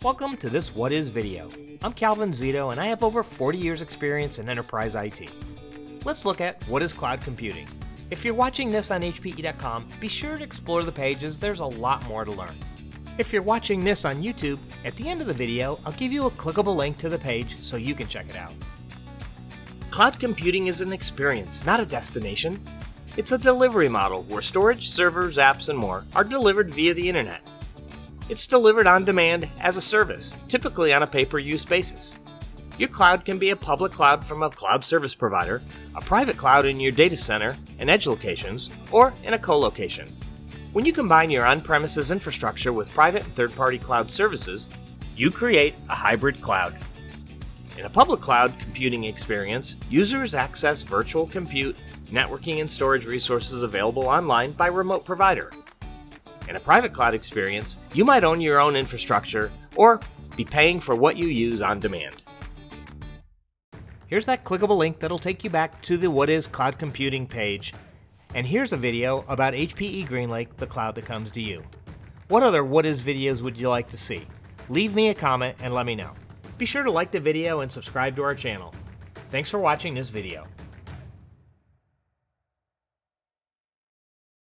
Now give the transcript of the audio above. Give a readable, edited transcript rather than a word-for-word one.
Welcome to this What Is video. I'm Calvin Zito and I have over 40 years experience in enterprise IT. Let's look at what is cloud computing. If you're watching this on hpe.com, be sure to explore the pages, there's a lot more to learn. If you're watching this on YouTube, at the end of the video, I'll give you a clickable link to the page so you can check it out. Cloud computing is an experience, not a destination. It's a delivery model where storage, servers, apps, and more are delivered via the internet. It's delivered on demand as a service, typically on a pay-per-use basis. Your cloud can be a public cloud from a cloud service provider, a private cloud in your data center and edge locations, or in a co-location. When you combine your on-premises infrastructure with private and third-party cloud services, you create a hybrid cloud. In a public cloud computing experience, users access virtual compute, networking, and storage resources available online by remote provider. In a private cloud experience, you might own your own infrastructure or be paying for what you use on demand. Here's that clickable link that'll take you back to the What Is Cloud Computing page. And here's a video about HPE GreenLake, the cloud that comes to you. What other What Is videos would you like to see? Leave me a comment and let me know. Be sure to like the video and subscribe to our channel. Thanks for watching this video.